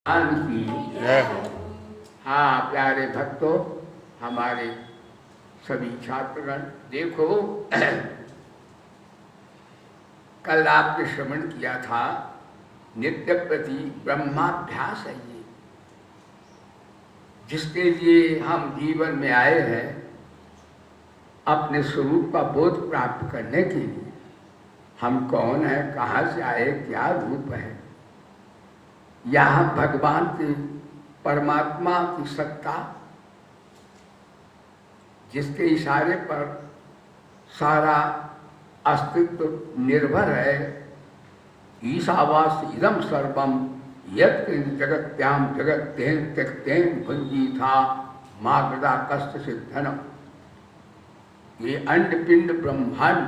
भगवान की जय हो। हाँ प्यारे भक्तों, हमारे सभी छात्रगण, देखो कल आपने श्रवण किया था नित्य प्रति ब्रह्माभ्यास है ये, जिसके लिए हम जीवन में आए हैं अपने स्वरूप का बोध प्राप्त करने के लिए। हम कौन है, कहाँ से आए, क्या रूप है, यहाँ भगवान की परमात्मा की सत्ता जिसके इशारे पर सारा अस्तित्व निर्भर है। ईशावास इदम सर्वम यत् जगत्याम जगत्तेन त्यक्तेन भुंजी था माँ गदा कष्ट सिद्धनम। ये अंड पिंड ब्रह्मांड,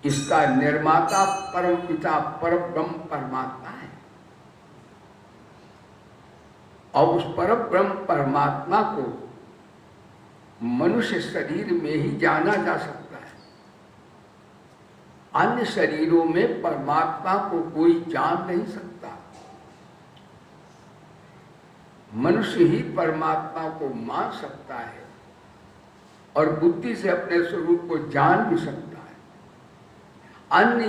इसका निर्माता परम पिता परब्रह्म परमात्मा है। और उस परब्रह्म परमात्मा को मनुष्य शरीर में ही जाना जा सकता है। अन्य शरीरों में परमात्मा को कोई जान नहीं सकता। मनुष्य ही परमात्मा को मान सकता है और बुद्धि से अपने स्वरूप को जान भी सकता है। अन्य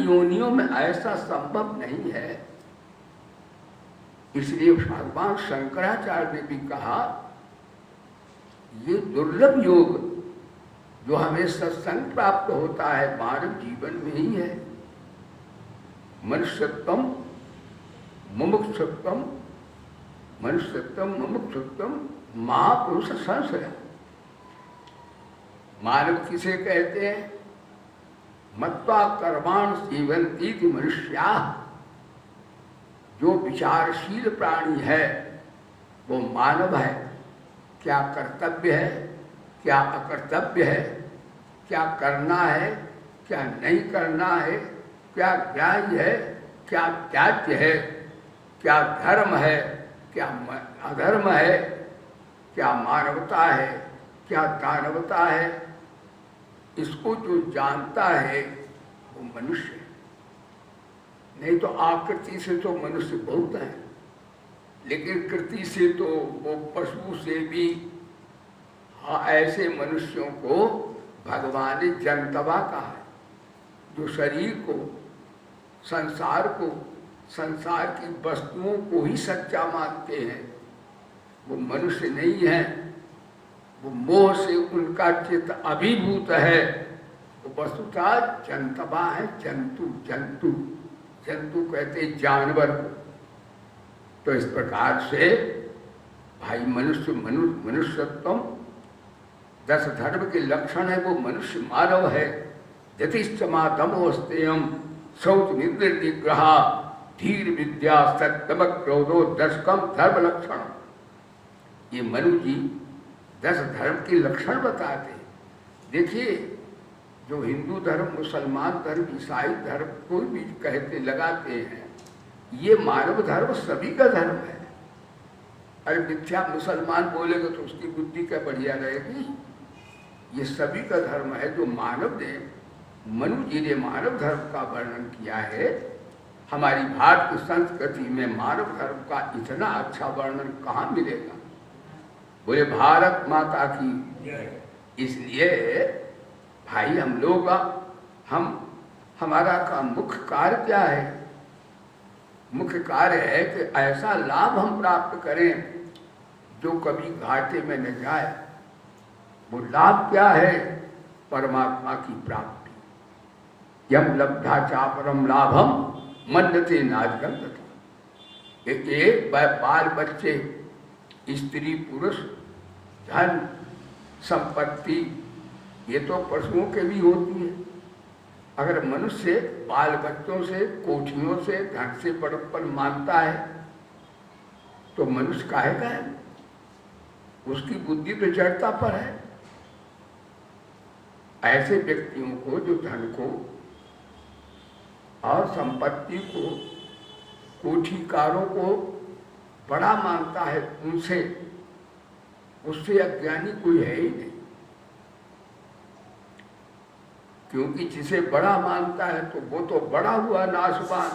योनियों में ऐसा संभव नहीं है। इसलिए भगवान शंकराचार्य ने भी कहा, ये दुर्लभ योग जो हमें सत्संग प्राप्त होता है मानव जीवन में ही है। मनुष्यत्वम मुमुक्षुत्वम, मनुष्यत्वम मुमुक्षुत्वम महापुरुष संशय। मानव किसे कहते हैं? मत्वा कर्माण सेवन्ति मनुष्याः। जो विचारशील प्राणी है वो मानव है। क्या कर्तव्य है, क्या अकर्तव्य है, क्या करना है, क्या नहीं करना है, क्या ग्राह्य है, क्या त्याज्य है, क्या धर्म है, क्या अधर्म है, क्या मानवता है, क्या दानवता है, इसको जो जानता है वो मनुष्य है। नहीं तो आकृति से तो मनुष्य बहुत है, लेकिन कृति से तो वो पशु से भी। हाँ, ऐसे मनुष्यों को भगवान ने जनतवा कहा है, जो शरीर को, संसार की वस्तुओं को ही सच्चा मानते हैं। वो मनुष्य नहीं है, वो मोह से उनका चित्त अभिभूत है। वो वस्तुतः जनतवा है, जंतु कहते जानवर को। तो इस प्रकार से भाई मनुष्यत्वम 10 धर्म के लक्षण है, वो मनुष्य मानव है। यतिश्चमादमोस्तेयम शौच निग्रह धीर विद्या सत्यम क्रोधो 10 धर्म लक्षण। ये मनु जी 10 धर्म के लक्षण बताते हैं। देखिए, जो हिंदू धर्म, मुसलमान धर्म, ईसाई धर्म कोई भी कहते लगाते हैं, ये मानव धर्म सभी का धर्म है। अरे मिथ्या मुसलमान बोलेगा तो उसकी बुद्धि क्या बढ़िया रहेगी। ये सभी का धर्म है। जो मानव ने, मनु जी ने मानव धर्म का वर्णन किया है। हमारी भारत की संस्कृति में मानव धर्म का इतना अच्छा वर्णन कहाँ मिलेगा। बोले भारत माता की। इसलिए भाई हम लोग, हमारा का मुख्य कार्य क्या है? मुख्य कार्य है कि ऐसा लाभ हम प्राप्त करें जो कभी घाटे में न जाए। वो लाभ क्या है? परमात्मा की प्राप्ति। यम लब्धा चापरम लाभम मन्यते नाजगंधता। एक बाल बच्चे, स्त्री पुरुष, धन संपत्ति, ये तो पशुओं के भी होती है। अगर मनुष्य बाल बच्चों से, कोठियों से, धन से बड़प्पन मानता है तो मनुष्य काहे का है? उसकी बुद्धि तो जड़ता पर है। ऐसे व्यक्तियों को जो धन को और संपत्ति को, कोठीकारों को बड़ा मानता है, उससे अज्ञानी कोई है ही नहीं। क्योंकि जिसे बड़ा मानता है तो वो तो बड़ा हुआ नाशवान,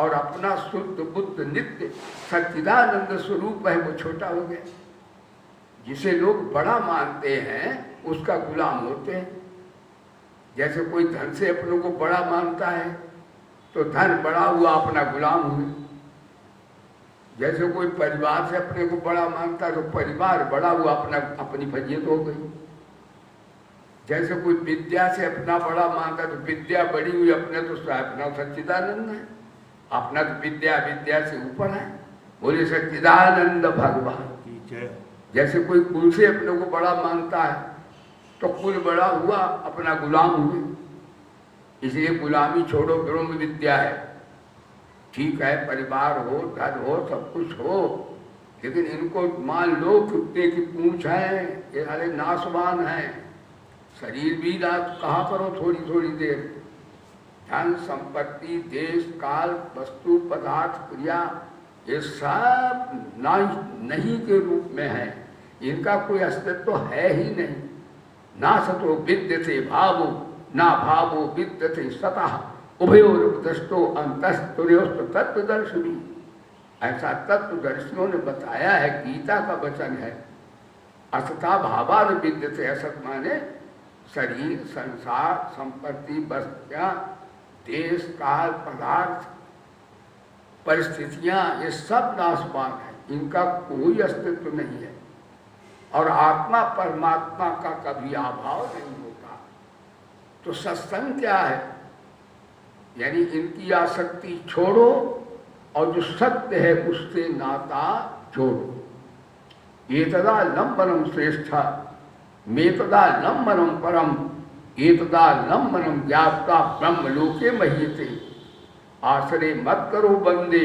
और अपना शुद्ध बुद्ध नित्य सच्चिदानंद स्वरूप है वो छोटा हो गया। जिसे लोग बड़ा मानते हैं उसका गुलाम होते हैं। जैसे कोई धन से अपनों को बड़ा मानता है तो धन बड़ा हुआ, अपना गुलाम हुए। जैसे कोई परिवार से अपने को बड़ा मानता है तो परिवार बड़ा हुआ, अपनी फजीयत हो गई। जैसे कोई विद्या से अपना बड़ा मानता है तो विद्या बड़ी हुई, अपने तो अपना सच्चिदानंद है, अपना तो विद्या से ऊपर है। बोले सच्चिदानंद भगवान की जय। जैसे कोई कुल से अपने को बड़ा मानता है तो कुल बड़ा हुआ, अपना गुलाम हुए। इसलिए गुलामी छोड़ो, ब्रह्म विद्या है। ठीक है, परिवार हो, धन हो, सब कुछ हो, लेकिन इनको मान लो कुत्ते की पूंछ है, ये सारे नाशवान हैं। शरीर भी ना कहा करो थोड़ी थोड़ी देर। धन संपत्ति देश काल वस्तु पदार्थ क्रिया ये सब नहीं के रूप में है। इनका कोई अस्तित्व है ही नहीं। ना सतो विद्यते भावो ना भावो विद्यते सतः उभयोर्दृष्टो अंतस्तुर्योस्त तत्वदर्शिनी। ऐसा तत्वदर्शियों ने बताया है, गीता का वचन है। असता भावान विद्यते, असत माने शरीर संसार संपत्ति वस्तुएं देश काल पदार्थ परिस्थितियां ये सब नाशवान है, इनका कोई अस्तित्व नहीं है। और आत्मा परमात्मा का कभी अभाव नहीं होता। तो सत्संग क्या है? यानी इनकी आसक्ति छोड़ो और जो सत्य है उससे नाता जोड़ो। एतदा लंबनम श्रेष्ठा मेतदा लंबनम परम एतदा लंबनम ज्ञाता ब्रह्म लोके महीते। आश्रय मत करो बंदे,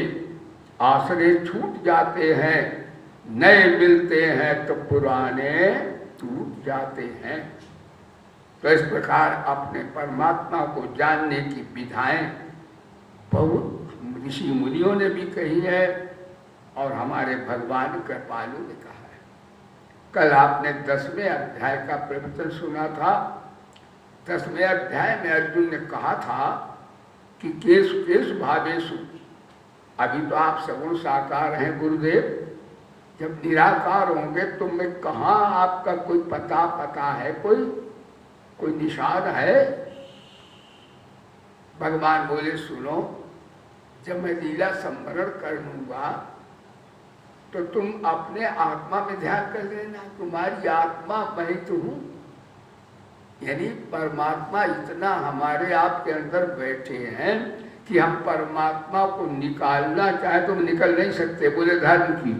आश्रय छूट जाते हैं, नए मिलते हैं तो पुराने टूट जाते हैं। तो इस प्रकार अपने परमात्मा को जानने की विधाएं बहुत ऋषि मुनियों ने भी कही है और हमारे भगवान कृपालु ने कहा है। कल आपने 10वें अध्याय का प्रवचन सुना था। 10वें अध्याय में अर्जुन ने कहा था कि केशु केशु भावेशु। अभी तो आप सगुण साकार हैं गुरुदेव, जब निराकार होंगे तो मैं कहाँ आपका कोई पता है, कोई निशान है? भगवान बोले सुनो, जब मैं लीला संवरण कर लूंगा तो तुम अपने आत्मा में ध्यान कर लेना, तुम्हारी आत्मा मैं तो हूं। यानी परमात्मा इतना हमारे आपके अंदर बैठे हैं कि हम परमात्मा को निकालना चाहे तो निकल नहीं सकते। बोले धर्म की।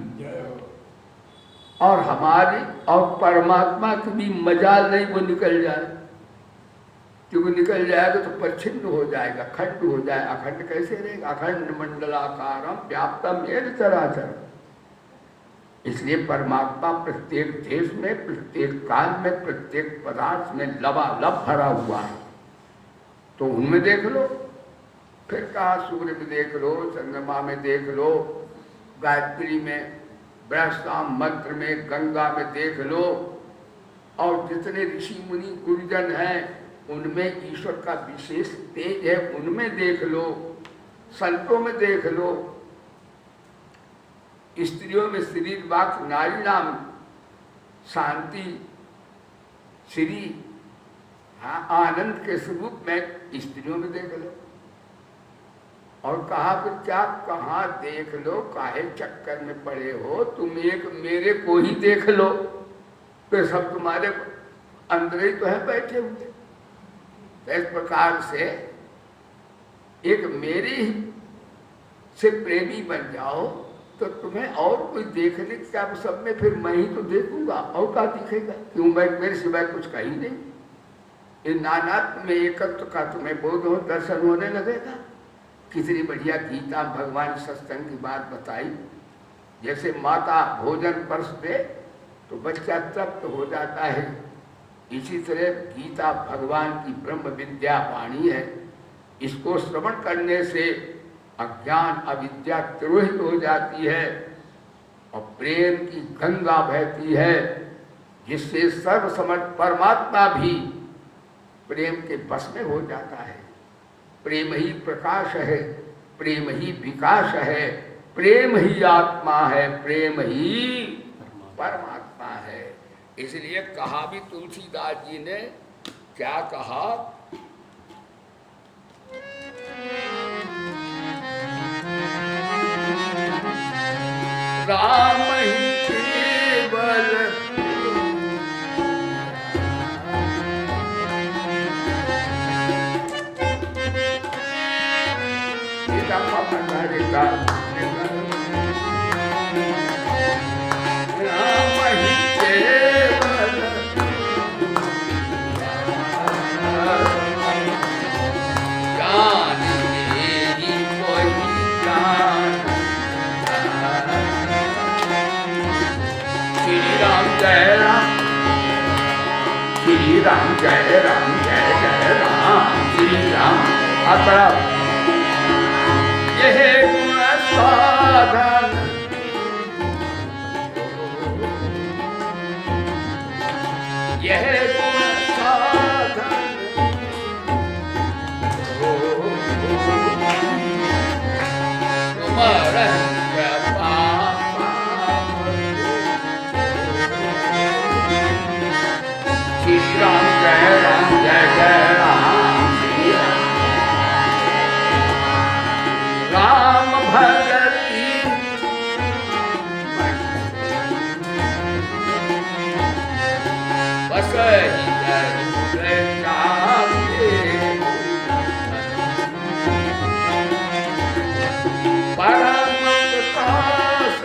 और हमारी और परमात्मा की भी मजाल नहीं वो निकल जाए, क्योंकि निकल जाएगा तो परिच्छिन्न हो जाएगा, खंड हो जाए। अखंड कैसे रहेगा? अखंड मंडलाकारम व्याप्तम येन चराचर। इसलिए परमात्मा प्रत्येक देश में, प्रत्येक काल में, प्रत्येक पदार्थ में लबालब भरा हुआ है। तो उनमें देख लो, फिर कहा सूर्य में देख लो, चंद्रमा में देख लो, गायत्री में, बृहस्पति मंत्र में, गंगा में देख लो, और जितने ऋषि मुनि गुरुजन हैं उनमें ईश्वर का विशेष तेज है, उनमें देख लो, संतों में देख लो, स्त्रियों में शरीर वाक नारी नाम शांति श्री आनंद के स्वरूप में स्त्रियों में देख लो। और कहा फिर क्या कहाँ देख लो, काहे चक्कर में पड़े हो? तुम एक मेरे को ही देख लो, तो सब तुम्हारे अंदर ही तो है बैठे हुए। तो इस प्रकार से एक मेरे ही से प्रेमी बन जाओ तो तुम्हें और कोई देखने का सब में फिर मैं ही तो देखूंगा, और क्या दिखेगा? क्यों मैं मेरे सिवाय कुछ कहीं नहीं। ये नानात्म में एकत्व का तुम्हें बोध हो, दर्शन होने लगेगा। कितनी बढ़िया गीता भगवान सत्संग की बात बताई। जैसे माता भोजन परस दे तो बच्चा तृप्त हो जाता है, इसी तरह गीता भगवान की ब्रह्म विद्या वाणी है। इसको श्रवण करने से अज्ञान अविद्या तिरोहित हो जाती है और प्रेम की गंगा बहती है, जिससे सर्वसमर्थ परमात्मा भी प्रेम के बस में हो जाता है। प्रेम ही प्रकाश है, प्रेम ही विकास है, प्रेम ही आत्मा है, प्रेम ही परमात्मा है। इसलिए कहा भी तुलसीदास जी ने, क्या कहा? राम ही केवल राम जय राम जय जय राम श्री राम। अतः यह गुण साधन यह गुण साधन तुम्हारा राम जय राम जय जय राम श्री राम भगति बस ही परम प्रकाश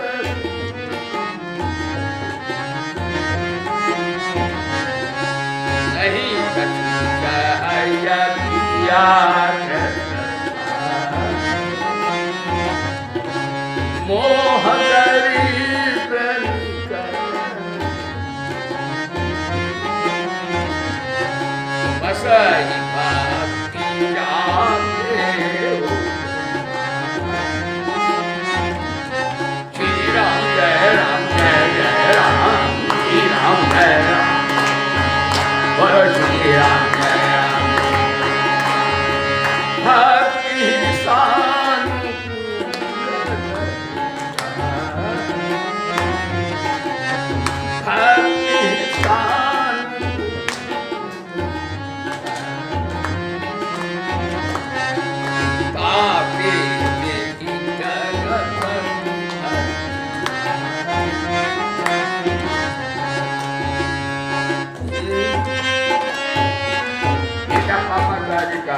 मोह बस ही भक्ति जाते हो। श्री राम जय राम जय जय राम श्री राम जय राम बोलो श्री राम जय राम। भक्ति शान भक्ति शान ताके देखी जगत ये पापा गाड़ी का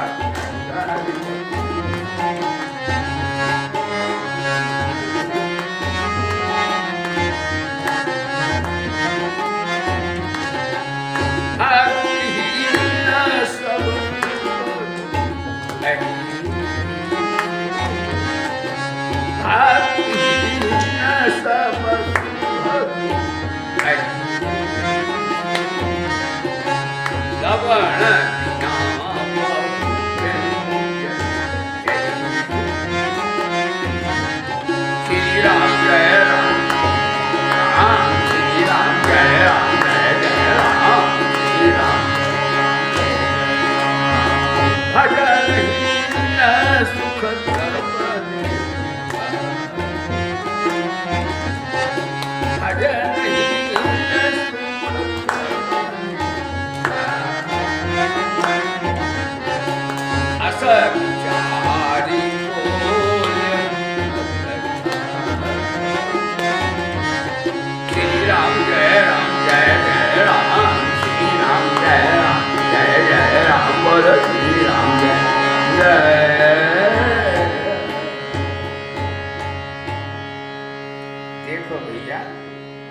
देखो भैया,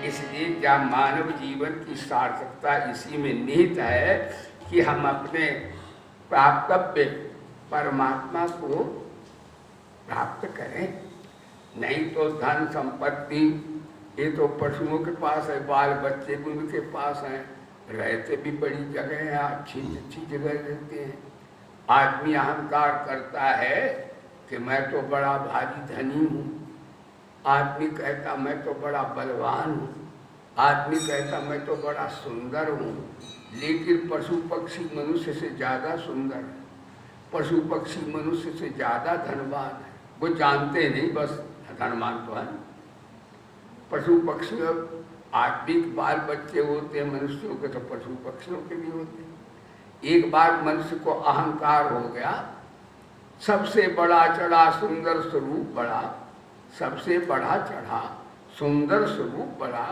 इसलिए क्या मानव जीवन की सार्थकता इसी में निहित है कि हम अपने प्राप्तव्य परमात्मा को प्राप्त करें। नहीं तो धन संपत्ति ये तो पशुओं के पास है, बाल बच्चे भी उनके पास हैं, रहते भी बड़ी जगह है, अच्छी अच्छी जगह रहते हैं। आदमी अहंकार करता है कि मैं तो बड़ा भारी धनी हूँ, आदमी कहता मैं तो बड़ा बलवान हूँ, आदमी कहता मैं तो बड़ा सुंदर हूँ। लेकिन पशु पक्षी मनुष्य से ज़्यादा सुंदर है, पशु पक्षी मनुष्य से ज़्यादा धनवान है, वो जानते नहीं, बस धनवान तो है। पशु पक्षी आदमी के बाल बच्चे होते हैं मनुष्यों के, तो पशु पक्षियों के भी होते हैं। एक बार मनुष्य को अहंकार हो गया, सबसे बड़ा चढ़ा सुंदर स्वरूप बड़ा, सबसे बड़ा चढ़ा सुंदर स्वरूप बड़ा।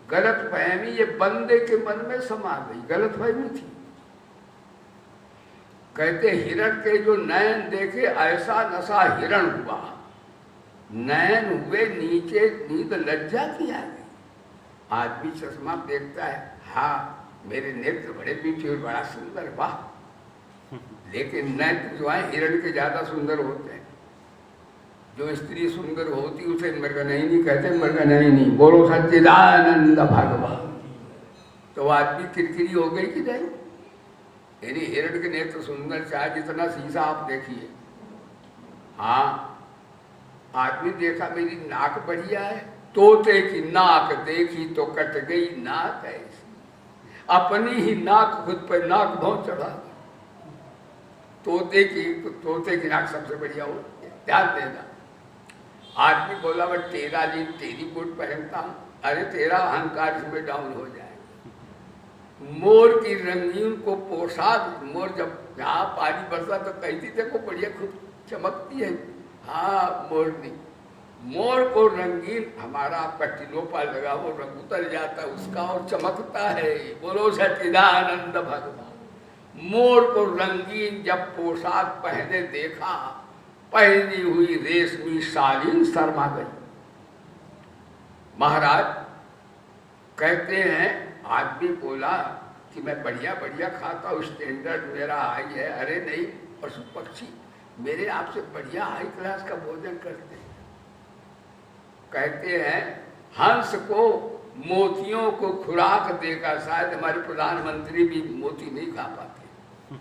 गलत फहमी ये बंदे के मन में समा गई, गलत फहमी थी। कहते हिरण के जो नयन देखे ऐसा नशा हिरण हुआ, नयन हुए नीचे नींद लज्जा की आ गई। आदमी चश्मा देखता है, हाँ मेरे नेत्र बड़े मीठे और बड़ा सुंदर, वाह, लेकिन नेत्र जो है हिरण के ज्यादा सुंदर होते हैं। जो स्त्री सुंदर होती उसे मृगनयनी कहते, मृगनयनी बोलो सच्चिदानंद भगवान। तो आदमी किरकिरी हो गई कि नहीं? यानी हिरण के नेत्र सुंदर, चाहे जितना शीशा आप देखिए। हाँ, आदमी देखा मेरी नाक बढ़िया है, तोते की नाक देखी तो कट गई नाक ऐसी, अपनी ही नाक खुद पर नाक बहुत चढ़ा। तोते की नाक सबसे बढ़िया होती है, ध्यान देना। आदमी बोला मैं तेरा लिए तेरी कोट पहनता हूं, अरे तेरा अहंकार इसमें डाउन हो जाए। मोर की रंगीन को पोशाक, मोर जब जहाँ पानी बरसा तो कहती देखो बढ़िया खूब चमकती है, हाँ मोरनी। मोर को रंगीन, हमारा आपका टिलोपा लगा वो रंग उतर जाता है उसका और चमकता है, बोलो सच्चिदानंद भगवान। मोर को रंगीन जब पोशाक पहने देखा, पहनी हुई रेशमी शालीन शर्मा गई। महाराज कहते हैं आदमी बोला कि मैं बढ़िया बढ़िया खाता हूँ, स्टैंडर्ड मेरा हाई है। अरे नहीं, पशु पक्षी मेरे आपसे बढ़िया हाई क्लास का भोजन करते हैं। कहते हैं हंस को मोतियों को खुराक देकर, शायद हमारे प्रधानमंत्री भी मोती नहीं खा पाते।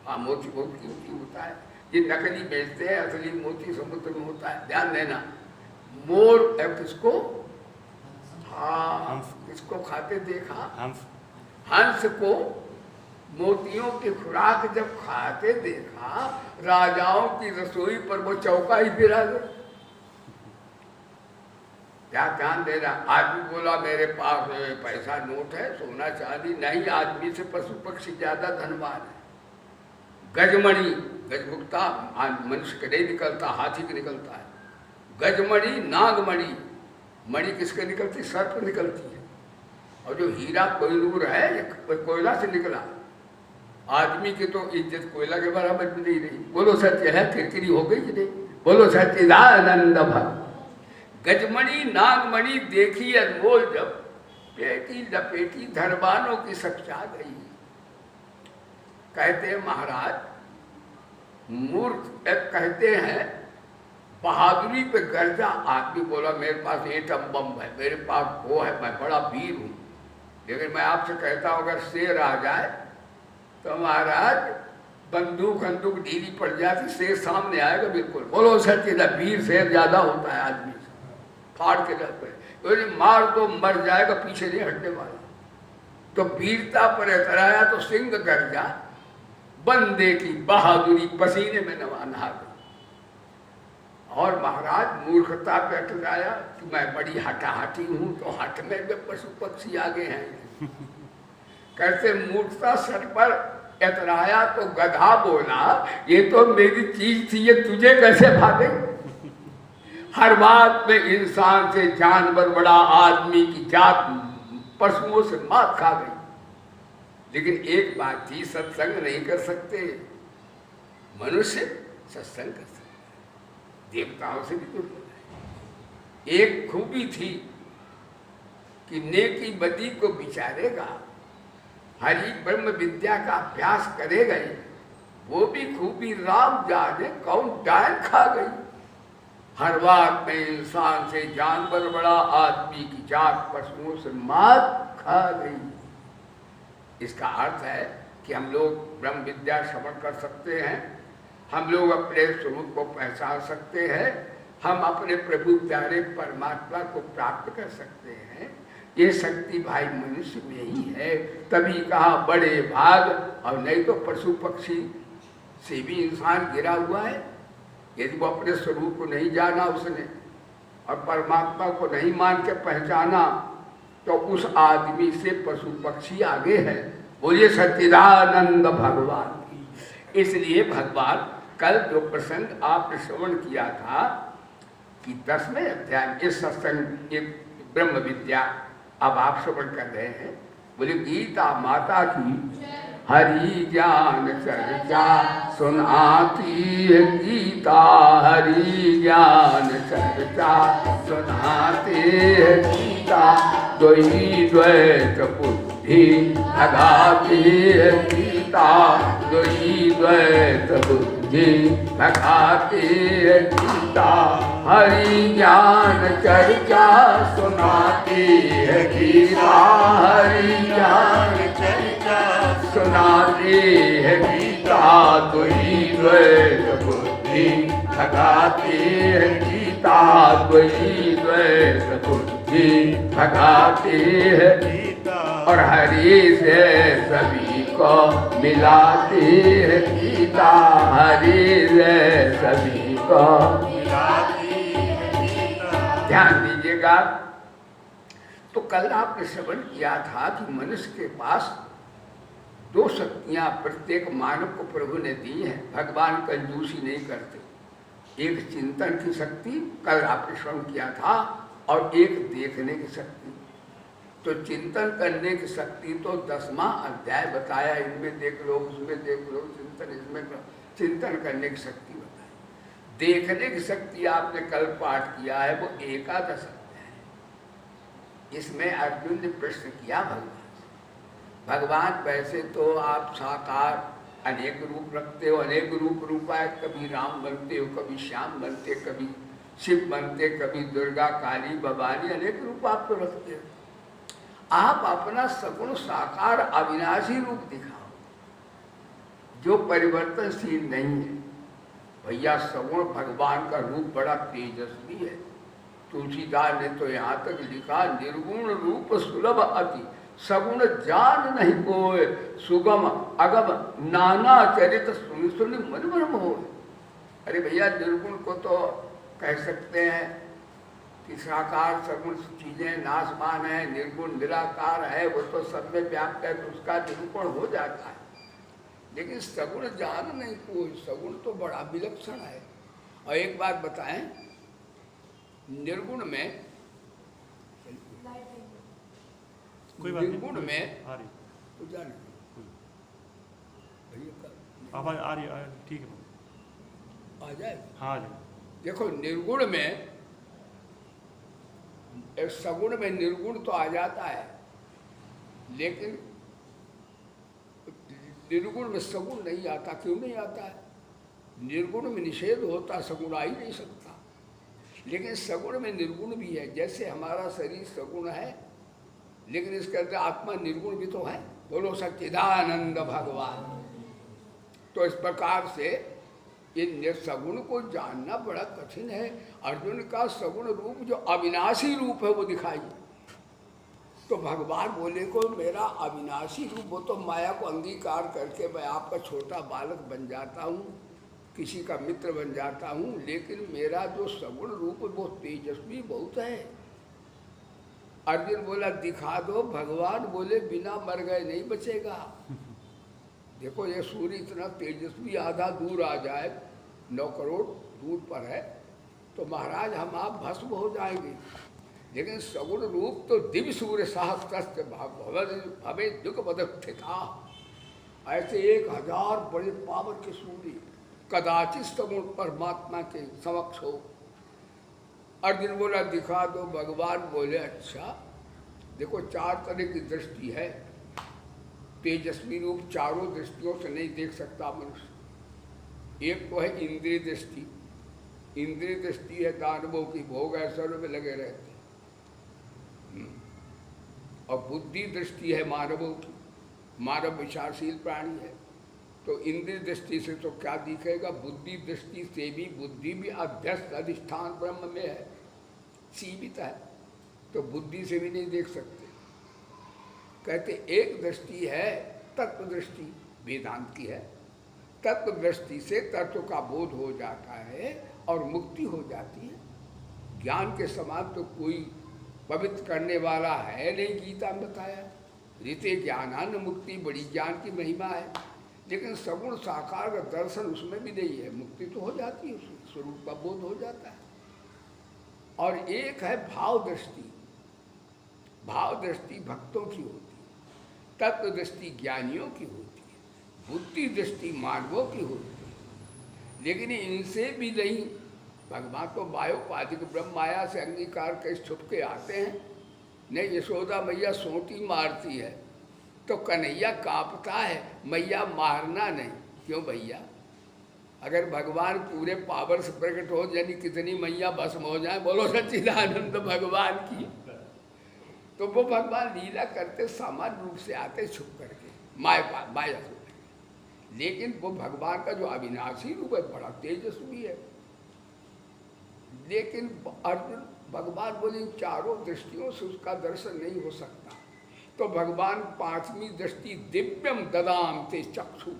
हाँ, मोती बहुत कीमती होता है, ये नकली बेचते हैं, असली मोती समुद्र में होता है, ध्यान देना। मोर किसको, हाँ किसको खाते देखा? हंस को मोतियों की खुराक जब खाते देखा, राजाओं की रसोई पर वो चौका ही फिरा गया। क्या ध्यान दे रहा? आदमी बोला मेरे पास पैसा नोट है, सोना चांदी नहीं, आदमी से पशु पक्षी ज्यादा धनवान है। गजमणि, गजमुक्ता मनुष्य के नहीं निकलता, हाथी के निकलता है। गजमणि, नागमणि, मणि किसके निकलती? सर्प निकलती है। और जो हीरा कोहिनूर है ये कोयला से निकला। आदमी की तो इज्जत कोयला के बराबर भी नहीं रही। बोलो सत्य है, किरकिरी हो गई कि नहीं? बोलो सच्चिदानंद भगवान। गजमणि नागमणि देखी अनमोल जब, पेटी लपेटी धनवानों की सच्चा गई। कहते हैं महाराज मूर्ख, कहते हैं बहादुरी पे गर्जा। आदमी बोला मेरे पास एटम बम है, मेरे पास वो है, मैं बड़ा वीर हूं। लेकिन मैं आपसे कहता हूं अगर शेर आ जाए तो महाराज बंदूक बंदूक ढीली पड़ जाती, शेर सामने आएगा बिल्कुल। बोलो सच्चिदा, वीर शेर ज्यादा होता है आदमी से, फाड़ के जाते हैं, मार तो मर जाएगा, पीछे नहीं हटने वाला। तो वीरता पर एतराया तो सिंह गर्जा, बंदे की बहादुरी पसीने में नहा गई। और महाराज मूर्खता पे अटकाया कि मैं बड़ी हटाहटी हूं, तो हट में भी पशु पक्षी आगे हैं। कैसे मूर्खता सर पर एतराया तो गधा बोला ये तो मेरी चीज थी, ये तुझे कैसे भागे? हर बात में इंसान से जानवर बड़ा, आदमी की जात पशुओं से मात खा गई। लेकिन एक बात थी, सत्संग नहीं कर सकते मनुष्य, सत्संग कर सकते देवताओं से भी दूर हो जाए। एक खूबी थी कि नेकी बदी को विचारेगा, हरि ब्रह्म विद्या का अभ्यास करेगा, वो भी खूबी राम जाने कौन डायन खा गई। हर बात में इंसान से जानवर बड़ा, आदमी की जात पशुओं से मात खा गई। इसका अर्थ है कि हम लोग ब्रह्म विद्या श्रवण कर सकते हैं, हम लोग अपने स्वरूप को पहचान सकते हैं, हम अपने प्रभु प्यारे परमात्मा को प्राप्त कर सकते हैं। ये शक्ति भाई मनुष्य में ही है, तभी कहा बड़े भाग। और नहीं तो पशु पक्षी से भी इंसान गिरा हुआ है। यदि वो अपने स्वरूप को नहीं जाना उसने और परमात्मा को नहीं मान के पहचाना तो उस आदमी से पशु पक्षी आगे है। बोलिए सच्चिदानंद भगवान की। इसलिए भगवान कल जो प्रसंग आपने श्रवण किया था कि 10वें अध्याय इस सत्संग एक ब्रह्म विद्या अब आप श्रवण कर रहे हैं। बोले गीता माता की हरि ज्ञान चर्चा सुनाती है गीता, हरि ज्ञान चर्चा सुनाते है गीता, द्वैत द्वैत बुद्धि भगाती है गीता, द्वैत बुद्धि भगाती है गीता, हरि ज्ञान चर्चा सुनाती है गीता, हरि ज्ञान चर्चा सुनाती है गीता, द्वैत बुद्धि भगाती है गीता, द्वैत बुद्धि भगाती है गीता, और हरि से सभी को मिलाती है गीता, हरि से सभी को मिलाती है गीता। ध्यान दीजिएगा। तो कल आपने श्रवण किया था कि मनुष्य के पास 2 शक्तियां प्रत्येक मानव को प्रभु ने दी है। भगवान कंजूसी नहीं करते। एक चिंतन की शक्ति कल आपने श्रवण किया था और एक देखने की शक्ति। तो चिंतन करने की शक्ति तो 10वां अध्याय बताया, इनमें देख लो उसमें देख लो, चिंतन इसमें चिंतन करने की शक्ति बताई। देखने की शक्ति आपने कल पाठ किया है, वो 11 अध्याय। इसमें अर्जुन ने प्रश्न किया भगवान वैसे तो आप साकार अनेक रूप रखते हो, अनेक रूप रूपाए, कभी राम बनते हो, कभी श्याम बनते, कभी शिव बनते, कभी दुर्गा काली भवानी, अनेक रूप आप तो रखते हो। आप अपना सगुण साकार अविनाशी रूप दिखाओ जो परिवर्तनशील नहीं है। भैया सगुण भगवान का रूप बड़ा तेजस्वी है। तुलसीदास ने तो यहाँ तक लिखा, निर्गुण रूप सुलभ अति, सगुण जान नहीं कोय, सुगम अगम नाना चरित सुनि सुनि मन भ्रम हो। अरे भैया निर्गुण को तो कह सकते हैं कि साकार सगुण चीजें नाशमान है, निर्गुण निराकार है, वो तो सब में व्याप्त है, तो उसका निरूपण हो जाता है। लेकिन सगुण जान नहीं कोई, सगुण तो बड़ा विलक्षण है। और एक बात बताएं, निर्गुण में निर्गुण में तो जाने आवाज आ रही है, ठीक है, आ जाए। हाँ जी। देखो निर्गुण में, सगुण में निर्गुण तो आ जाता है, लेकिन निर्गुण में सगुण नहीं आता। क्यों नहीं आता है? निर्गुण में निषेध होता, सगुण आ ही नहीं सकता। लेकिन सगुण में निर्गुण भी है। जैसे हमारा शरीर सगुण है, लेकिन इसके अंदर आत्मा निर्गुण भी तो है। बोलो सच्चिदानंद भगवान। तो इस प्रकार से ये सगुण को जानना बड़ा कठिन है। अर्जुन का सगुण रूप जो अविनाशी रूप है वो दिखाइए। तो भगवान बोले को मेरा अविनाशी रूप, वो तो माया को अंगीकार करके मैं आपका छोटा बालक बन जाता हूँ, किसी का मित्र बन जाता हूँ, लेकिन मेरा जो सगुण रूप वो तेजस्वी बहुत है। अर्जुन बोला दिखा दो। भगवान बोले बिना मर गए नहीं बचेगा। देखो ये सूर्य इतना तेजस्वी, आधा दूर आ जाए, 9 करोड़ दूर पर है, तो महाराज हम आप भस्म हो जाएंगे। लेकिन सगुण रूप तो दिव्य सूर्य सहस्त्र हमें दुख बदस्थिता, ऐसे 1000 बड़े पावर के सूर्य कदाचित सगुण परमात्मा के समक्ष हो। अर्जुन बोला दिखा दो। भगवान बोले अच्छा देखो 4 तरह की दृष्टि है। तेजस्वी रूप चारों दृष्टियों से नहीं देख सकता मनुष्य। एक तो है इंद्रिय दृष्टि। इंद्रिय दृष्टि है दानवों की, भोग ऐश्वर्य में लगे रहते। और बुद्धि दृष्टि है मानवों की। मानव विचारशील प्राणी है। तो इंद्रिय दृष्टि से तो क्या दिखेगा? बुद्धि दृष्टि से भी, बुद्धि भी अध्यस्त अधिष्ठान ब्रह्म में है, सीमित है, तो बुद्धि से भी नहीं देख सकते। कहते एक दृष्टि है तत्व दृष्टि, वेदांत की है। तत्व दृष्टि से तत्व का बोध हो जाता है और मुक्ति हो जाती है। ज्ञान के समान तो कोई पवित्र करने वाला है नहीं, गीता में बताया। रीते ज्ञानान मुक्ति, बड़ी ज्ञान की महिमा है, लेकिन सगुण साकार का दर्शन उसमें भी नहीं है। मुक्ति तो हो जाती है, स्वरूप का बोध हो जाता है। और एक है भाव दृष्टि। भाव दृष्टि भक्तों की होती है, तत्व दृष्टि ज्ञानियों की होती है, बुद्धि दृष्टि मानवों की होती है। लेकिन इनसे भी नहीं, भगवान तो वायोपाधिक ब्रह्म माया से अंगीकार के छुप के आते हैं। नहीं, यशोदा मैया सोटी मारती है तो कन्हैया कांपता है, मैया मारना नहीं। क्यों भैया? अगर भगवान पूरे पावर से प्रकट हो, यानी कितनी मैया भस्म हो जाए, बोलो सच्चिदानंद भगवान की, तो वो भगवान लीला करते सामान्य रूप से आते छुप करके माया से। लेकिन वो भगवान का जो अविनाशी रूप है बड़ा तेजस्वी है। लेकिन अर्जुन, भगवान बोले चारों दृष्टियों से उसका दर्शन नहीं हो सकता। तो भगवान पांचवी दृष्टि दिव्यम ददाम ते चक्षु,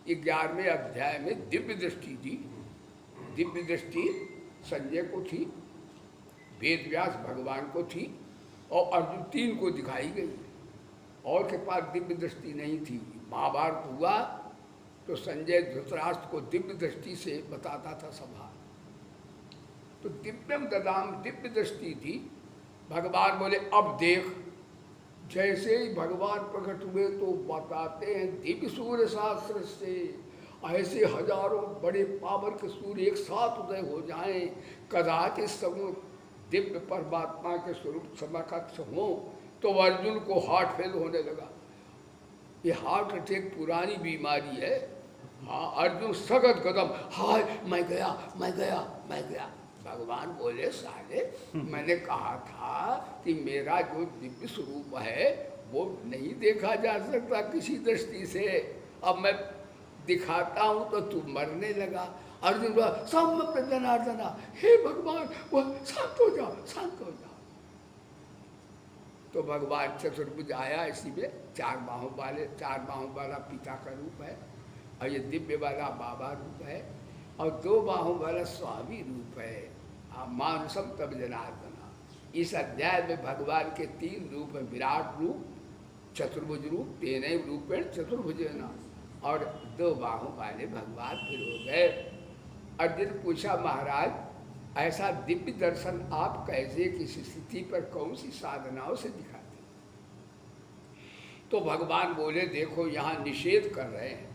11वें अध्याय में दिव्य दृष्टि दी। दिव्य दृष्टि संजय को थी, वेदव्यास भगवान को थी, और अर्जुन 3 को दिखाई गई। और के पास दिव्य दृष्टि नहीं थी। महाभारत हुआ तो संजय धृतराष्ट्र को दिव्य दृष्टि से बताता था सभा। तो दिव्यम ददाम, दिव्य दृष्टि थी। भगवान बोले अब देख। जैसे ही भगवान प्रकट हुए तो बताते हैं दिव्य सूर्य शास्त्र से ऐसे हजारों बड़े पावर के सूर्य एक साथ उदय हो जाएं, कदाचित सगुण दिव्य परमात्मा के स्वरूप समकक्ष हो। तो अर्जुन को हार्ट फेल होने लगा। ये हार्ट अटैक पुरानी बीमारी है। हाँ, अर्जुन सगत कदम, हाय मैं गया मैं गया मैं गया। भगवान बोले साले, मैंने कहा था कि मेरा जो दिव्य स्वरूप है वो नहीं देखा जा सकता किसी दृष्टि से। अब मैं दिखाता हूँ तो तू मरने लगा। अर्जुन बोला सम्य जनार्दना, हे भगवान, वो शांत हो जाओ, शांत हो जाओ। तो भगवान चतुर्भुज आया, इसी में 4 बाहों वाला पिता का रूप है, और ये दिव्य वाला बाबा रूप है, और 2 बाहों वाला स्वामी रूप है। मानसम तब जनार्दना। इस अध्याय में भगवान के 3 रूप है, विराट रूप, चतुर्भुज रूप, 3 रूपेण चतुर्भुजना, और 2 बाहों वाले भगवान फिर हो गए। अर्जुन पूछा महाराज, ऐसा दिव्य दर्शन आप कैसे, किसी स्थिति पर कौन सी साधनाओं से दिखाते? तो भगवान बोले देखो यहाँ निषेध कर रहे हैं,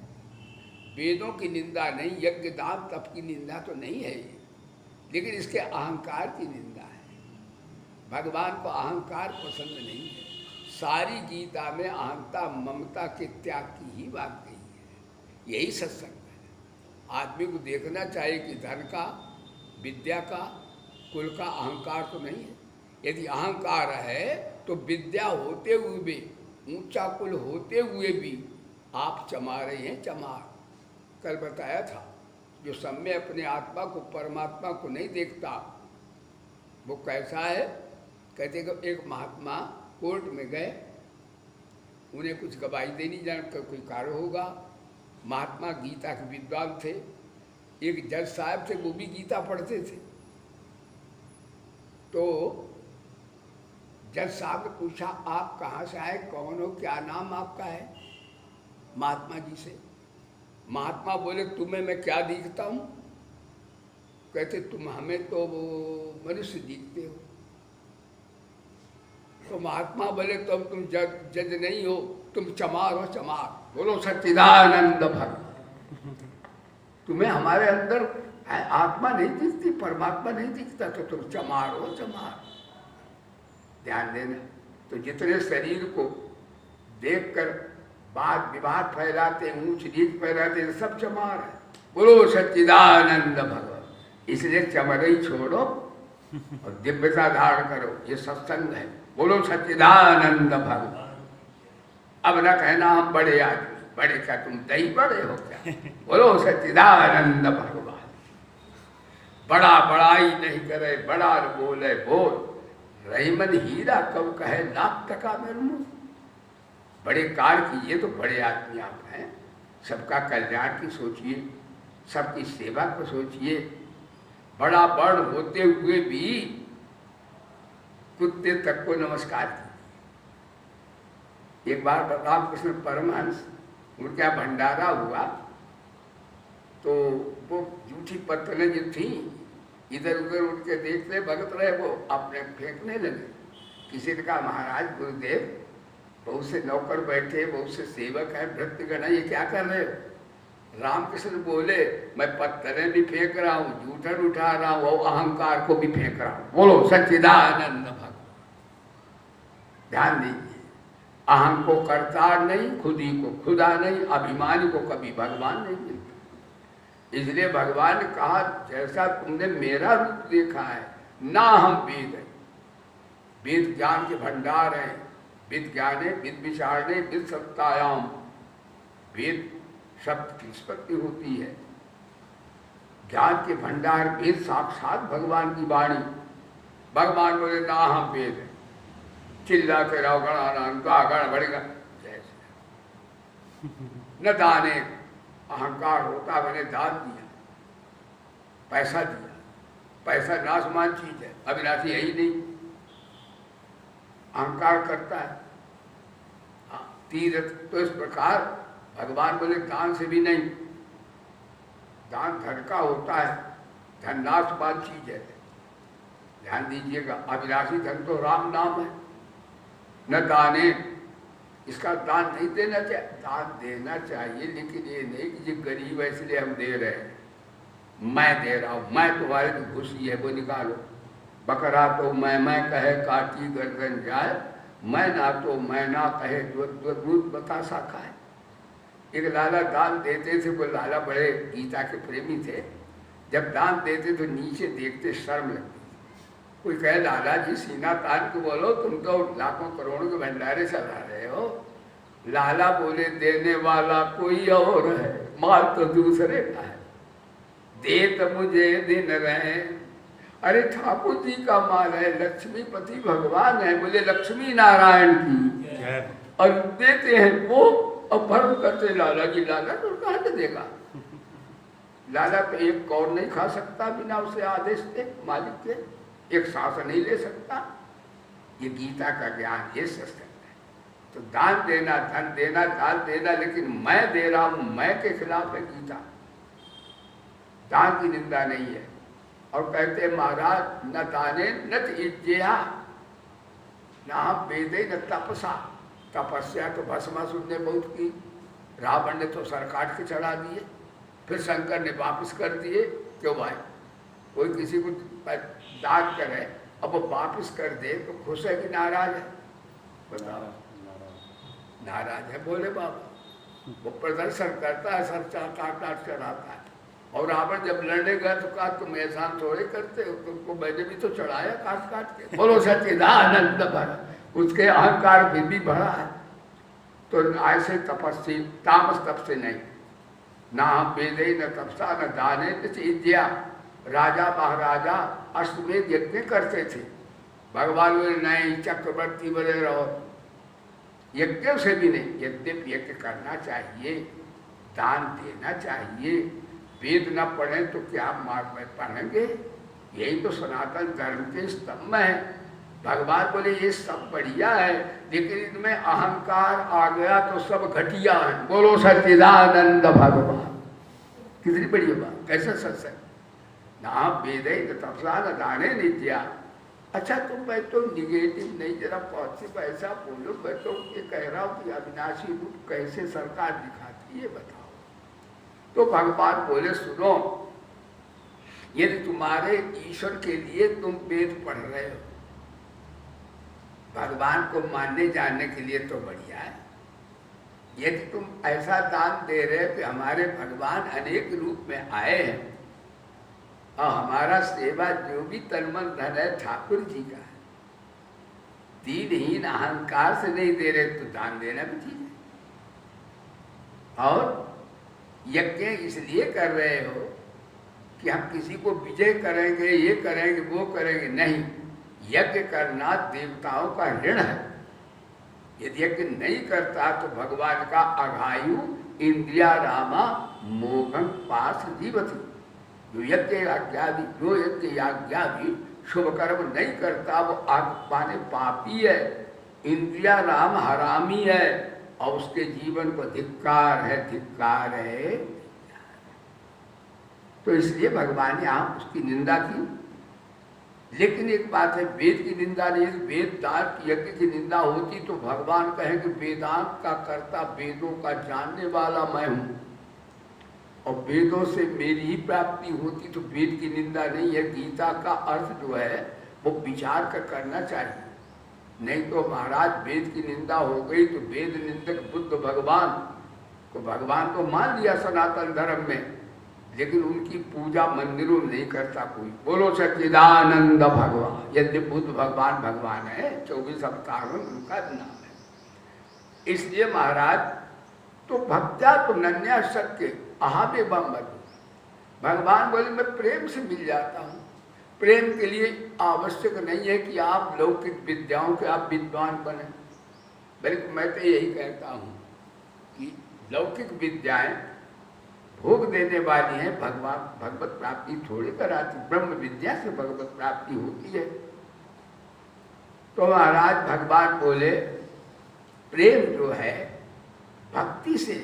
वेदों की निंदा नहीं, यज्ञ दान तप की निंदा तो नहीं है ये, लेकिन इसके अहंकार की निंदा है। भगवान को अहंकार पसंद नहीं है। सारी गीता में अहंता ममता के त्याग की ही बात कही है। यही सत्संग है। आदमी को देखना चाहिए कि धन का, विद्या का, कुल का अहंकार तो नहीं है। यदि अहंकार है तो विद्या होते हुए भी, ऊंचा कुल होते हुए भी आप चमा रहे हैं चमार। कल बताया था, जो समय अपने आत्मा को, परमात्मा को नहीं देखता वो कैसा है। कहते कि एक महात्मा कोर्ट में गए, उन्हें कुछ गवाही देनी जान कर कोई कार्य होगा। महात्मा गीता के विद्वान थे। एक जज साहब थे, वो भी गीता पढ़ते थे। तो जज साहब ने पूछा आप कहाँ से आए, कौन हो, क्या नाम आपका है? महात्मा जी से। महात्मा बोले तुम्हें मैं क्या दिखता हूँ? कहते तुम हमें तो वो मनुष्य दिखते हो। तो महात्मा बोले तुम जज नहीं हो, तुम चमार हो, चमार। बोलो सच्चिदानंद भगवान। तुम्हें हमारे अंदर आत्मा नहीं दिखती, परमात्मा नहीं दिखता, तो तुम चमार हो, चमार। ध्यान देना। तो जितने शरीर को देखकर बात विवाद फैलाते, ऊंच नीच फैलाते, सब चमार है। बोलो सच्चिदानंद भगवान। इसलिए चमरई छोड़ो और दिव्यता धारण करो, ये सत्संग है। बोलो सच्चिदानंद भगवान। अब न कहना हम बड़े आदमी, बड़े क्या तुम दही बड़े हो क्या? बोलो सच्चिदानंद भगवान। बड़ा बड़ाई नहीं करे, बड़ा बोले बोल। रहीमन हीरा कब कहे लाख टका मेरे मुँह। बड़े कार्य कीजिए तो बड़े आदमी आप हैं। सबका कल्याण की सोचिए, सबकी सेवा को सोचिए, बड़ा वर्ण होते हुए भी कुत्ते तक को नमस्कार किया। एक बार रामकृष्ण परमहंस उनका भंडारा हुआ तो वो जूठी पत्तलें जो थी इधर उधर उठ के देखते भगत रहे, वो अपने फेंकने लगे। किसी ने कहा महाराज गुरुदेव बहुत से नौकर बैठे, बहुत से सेवक है, भृत्यगण, ये क्या कर रहे हो? रामकृष्ण बोले मैं पत्थरें भी फेंक रहा हूँ, जूठन उठा रहा हूँ और अहंकार को भी फेंक रहा हूँ। बोलो सच्चिदानंद भगवान। ध्यान दीजिए, अहं को करतार नहीं, खुदी को खुदा नहीं, अभिमानी को कभी भगवान नहीं मिलता। इसलिए भगवान ने कहा जैसा तुमने मेरा रूप देखा है, ना हम वेद है, वेद ज्ञान के भंडार है, विद ज्ञाने विद विचारणे विद सत्तायाम, वेद शब्द की उत्पत्ति होती है, ज्ञान के भंडार, वेद साक्षात भगवान की वाणी। भगवान बोले ना हम वेद है, चिल्ला के रहो गण बढ़ेगा जैसे न दाने, अहंकार होता मैंने दान दिया, पैसा दिया, पैसा नाशमान चीज है, अविनाशी है ही नहीं, अहंकार करता है। तीर्थ तो इस प्रकार भगवान बोले दान से भी नहीं, दान धन का होता है, धन नाशमान चीज है। ध्यान दीजिएगा, अविनाशी धन तो राम नाम है। न दाने, इसका दान नहीं देना चाहिए, दान देना चाहिए, लेकिन ये नहीं कि ये गरीब है इसलिए हम दे रहे हैं, मैं दे रहा हूँ, मैं तुम्हारे जो खुशी है वो निकालो। बकरा तो मैं कहे काटी गर्दन जाए, मैं ना तो मैं ना कहे दूध बतासा खाए। एक लाला दान देते थे, वो लाला बड़े गीता के प्रेमी थे, जब दान देते तो नीचे देखते शर्म लगती। कोई कहे लाला जी सीना तान के बोलो, तुम तो लाखों करोड़ों के भंडारे चला रहे हो। लाला बोले देने वाला कोई और है, माल तो दूसरे का है, दे तो मुझे दिन रहे। अरे ठाकुर जी का माल है, लक्ष्मीपति भगवान है, बोले लक्ष्मी नारायण की, और देते हैं वो, और भर्म करते लाला जी, लाला तो कहाँ से देगा? लाला तो एक कौर नहीं खा सकता बिना उसे आदेश दे मालिक के, एक सांस नहीं ले सकता। ये गीता का ज्ञान, ये सत्य है। तो दान देना, धन देना, दान देना, लेकिन मैं दे रहा हूं, मैं के खिलाफ है गीता। दान की निंदा नहीं है। और कहते महाराज न दाने न इज्जया, न वेदे न तपसा। तपस्या तो भस्मासुर ने बहुत की, रावण ने तो सर काट के चढ़ा दिए, फिर शंकर ने वापस कर दिए। क्यों भाई? कोई किसी को दान करे अब वो वापस कर दे तो खुश है कि नाराज है? बताओ। नाराज है। बोले बाबा वो प्रदर्शन करता है, सर काट काट चढ़ाता है। और रावण जब लड़ने गया तो कहा तुम एहसान थोड़े करते हो, तुमको मैंने भी तो चढ़ाया काट काट के। बोलो सच्चिदानंद भरा, उसके अहंकार फिर भी बढ़ा है। तो ऐसे तपस्वी तामस तप से नहीं, ना हम वेदे न तपसा न दाने न इद्या। राजा महाराजा अश्वमेध यज्ञ करते थे, भगवान बोले नहीं चक्रवर्ती बने रहो, यज्ञ से भी नहीं। यद्यपि यज्ञ करना चाहिए, दान देना चाहिए, वेद न पढ़े तो क्या मार्ग में पढ़ेंगे? यही तो सनातन धर्म के स्तंभ है। भगवान बोले ये सब बढ़िया है, लेकिन इनमें अहंकार आ गया तो सब घटिया है। बोलो सच्चिदानंद भगवान। कितनी बढ़िया बात, कैसा सत्संग। ना वेदे न तपसा न दाने नित्या। अच्छा तुम मैं तो निगेटिव नहीं, जरा पॉजिटिव ऐसा बोलो। मैं तो ये कह रहा हूँ कि अविनाशी रूप कैसे सरकार दिखाती है बताओ। तो भगवान बोले सुनो, यदि तुम्हारे ईश्वर के लिए तुम वेद पढ़ रहे हो, भगवान को मानने जानने के लिए तो बढ़िया है। यदि तुम ऐसा दान दे रहे हो कि हमारे भगवान अनेक रूप में आए हैं और हमारा सेवा जो भी तन मन धन है ठाकुर जी का है, दीनहीन अहंकार से नहीं दे रहे तो दान देना भी ठीक है। और यज्ञ इसलिए कर रहे हो कि हम किसी को विजय करेंगे, ये करेंगे, वो करेंगे, नहीं। यज्ञ करना देवताओं का ऋण है। यदि यज्ञ नहीं करता तो भगवान का अघायु इंद्रिया रामा मोघम पास जीवती। जो यज्ञ याज्ञा भी शुभ कर्म नहीं करता वो आत्माने पापी है, इंद्रिया नाम हरामी है और उसके जीवन को धिक्कार है। तो इसलिए भगवान ने आप उसकी निंदा की। लेकिन एक बात है, वेद की निंदा नहीं, वेदांत यज्ञ की निंदा होती तो भगवान कहें कि वेदांत का कर्ता, वेदों का जानने वाला मैं हूँ और वेदों से मेरी ही प्राप्ति होती, तो वेद की निंदा नहीं है। गीता का अर्थ जो है वो विचार कर करना चाहिए, नहीं तो महाराज वेद की निंदा हो गई तो वेद निंदक बुद्ध भगवान को भगवान तो मान लिया सनातन धर्म में, लेकिन उनकी पूजा मंदिरों में नहीं करता कोई। बोलो सच्चिदानंद भगवान। यदि बुद्ध भगवान भगवान है, 24 अवतार में उनका नाम है। इसलिए महाराज तो भक्त्या तो नन्या सत्य अहाबे बम्बत, भगवान बोले मैं प्रेम से मिल जाता हूँ। प्रेम के लिए आवश्यक नहीं है कि आप लौकिक विद्याओं के आप विद्वान बने, बल्कि मैं तो यही कहता हूँ कि लौकिक विद्याएं भोग देने वाली हैं, भगवत प्राप्ति थोड़ी कराती। ब्रह्म विद्या से भगवत प्राप्ति होती है। तो महाराज भगवान बोले प्रेम जो है भक्ति से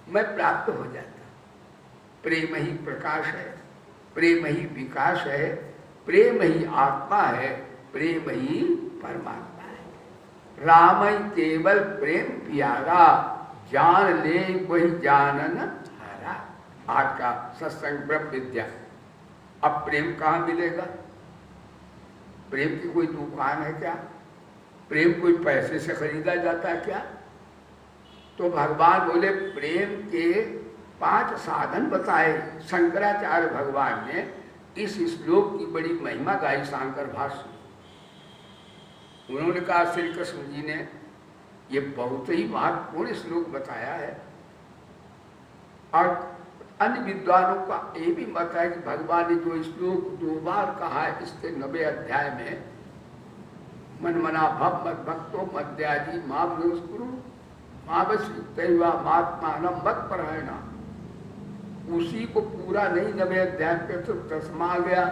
मैं प्राप्त हो जाता। प्रेम ही प्रकाश है, प्रेम ही विकास है, प्रेम ही आत्मा है, प्रेम ही परमात्मा है। राम ही केवल प्रेम प्यारा, जान ले वही जानन हारा। आज का सत्संग ब्रह्म विद्या। अब प्रेम कहाँ मिलेगा? प्रेम की कोई दुकान है क्या? प्रेम कोई पैसे से खरीदा जाता है क्या? तो भगवान बोले प्रेम के 5 साधन बताए शंकराचार्य भगवान ने। इस श्लोक की बड़ी महिमा गाई शांकर भाष्य। उन्होंने कहा श्री कृष्ण जी ने ये बहुत ही महत्वपूर्ण श्लोक बताया है। और अन्य विद्वानों का ये भी मत है कि भगवान ने जो श्लोक 2 बार कहा है इसके 90 अध्याय में, मन मना भव मत भक्तो मद्याजी माम नमस्कुरु महात्मा मत परायणा, उसी को पूरा नहीं 90 अध्याय पे तो 10वां आ गया।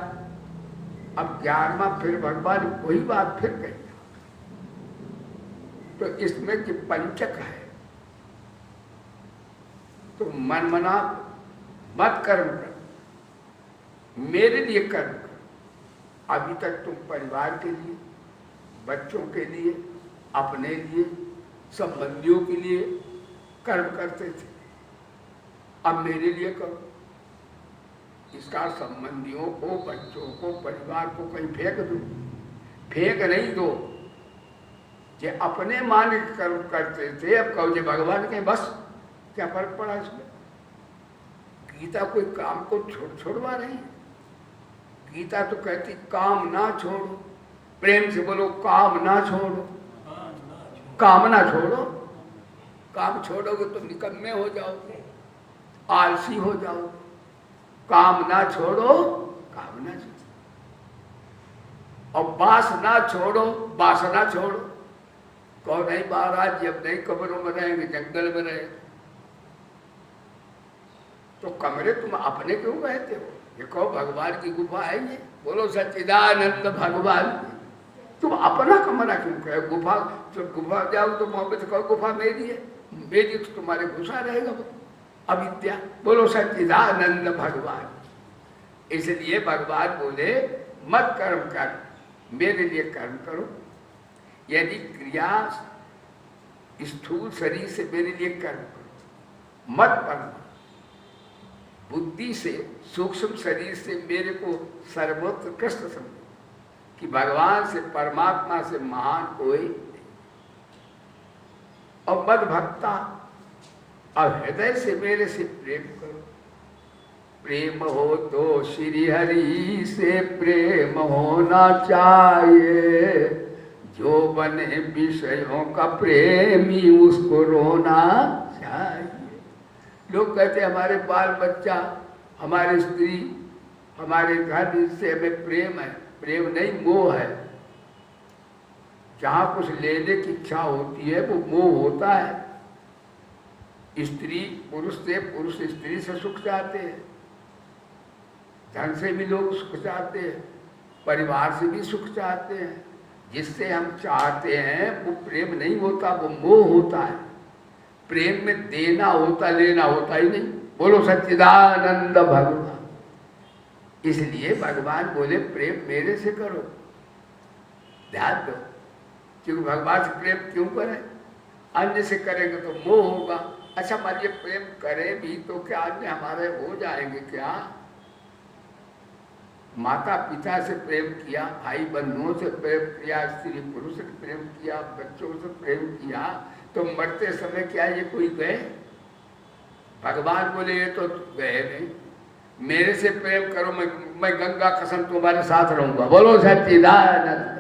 अब 11वां फिर भगवान वही बात फिर कही। तो इसमें कि पंचक है, तो मन मना मत कर्म कर, मेरे लिए कर्म कर। अभी तक तुम परिवार के लिए, बच्चों के लिए, अपने लिए, संबंधियों के लिए कर्म करते थे, अब मेरे लिए करो। इसका संबंधियों को, बच्चों को, परिवार को कहीं फेंक दो, फेंक नहीं दो। जे अपने मान के कर्म करते थे, अब कहो जे भगवान के, बस क्या फर्क पड़ा इसमें? गीता कोई काम को छोड़वा रही है। गीता तो कहती काम ना छोड़ो। प्रेम से बोलो काम ना छोड़ो, काम ना छोड़ो। काम छोड़ोगे तो निकम्मे हो जाओगे, आलसी हो जाओगे। काम ना छोड़ो, काम ना छोड़ो। और वासना छोड़ो, वासना छोड़ो। कहो नहीं महाराज जब नहीं कब्रों में रहेंगे, जंगल में रहेंगे, तो कमरे तुम अपने क्यों कहते हो? ये कहो भगवान की गुफा है ये, बोलो सच्चिदानंद भगवान। तुम अपना कमरा क्यों कहो? गुफा तो गुफा जाओ तो मोहब्बत कहो गुफा मेरी है, मेरी तो तुम्हारे घुसा रहेगा वो अविद्या। बोलो सच्चिदानंद भगवान। इसलिए भगवान बोले मत कर्म कर, मेरे लिए कर्म करो। यदि क्रिया स्थूल शरीर से मेरे लिए कर्म करो, मत कर्म बुद्धि से, सूक्ष्म शरीर से मेरे को सर्वोत्कृष्ट समझो कि भगवान से, परमात्मा से महान कोई नहीं। और मद भक्ता, और हृदय से मेरे से प्रेम करो। प्रेम हो तो श्री हरि से प्रेम होना चाहिए, जो बने विषयों का प्रेमी उसको रोना चाहिए। लोग कहते हमारे बाल बच्चा, हमारी स्त्री, हमारे घर, इससे हमें प्रेम है। प्रेम नहीं, मोह है। जहाँ कुछ लेने की इच्छा होती है वो मोह होता है। स्त्री पुरुष से, पुरुष स्त्री से सुख चाहते हैं, धन से भी लोग सुख चाहते हैं, परिवार से भी सुख चाहते हैं। जिससे हम चाहते हैं वो प्रेम नहीं होता, वो मोह होता है। प्रेम में देना होता, लेना होता ही नहीं। बोलो सच्चिदानंद भगवान। इसलिए भगवान बोले प्रेम मेरे से करो। ध्यान दो, क्योंकि भगवान से प्रेम क्यों करें? अन्य से करेंगे तो मोह होगा। अच्छा मान लीजिए प्रेम करें भी तो क्या अन्य हमारे हो जाएंगे क्या? माता पिता से प्रेम किया, भाई बंधुओं से प्रेम किया, स्त्री पुरुष से प्रेम किया, बच्चों से प्रेम किया, तो मरते समय क्या ये कोई गए? भगवान बोले ये तो गए नहीं। मेरे से प्रेम करो, मैं गंगा कसम तुम्हारे साथ रहूंगा। बोलो सच्चिदानंद।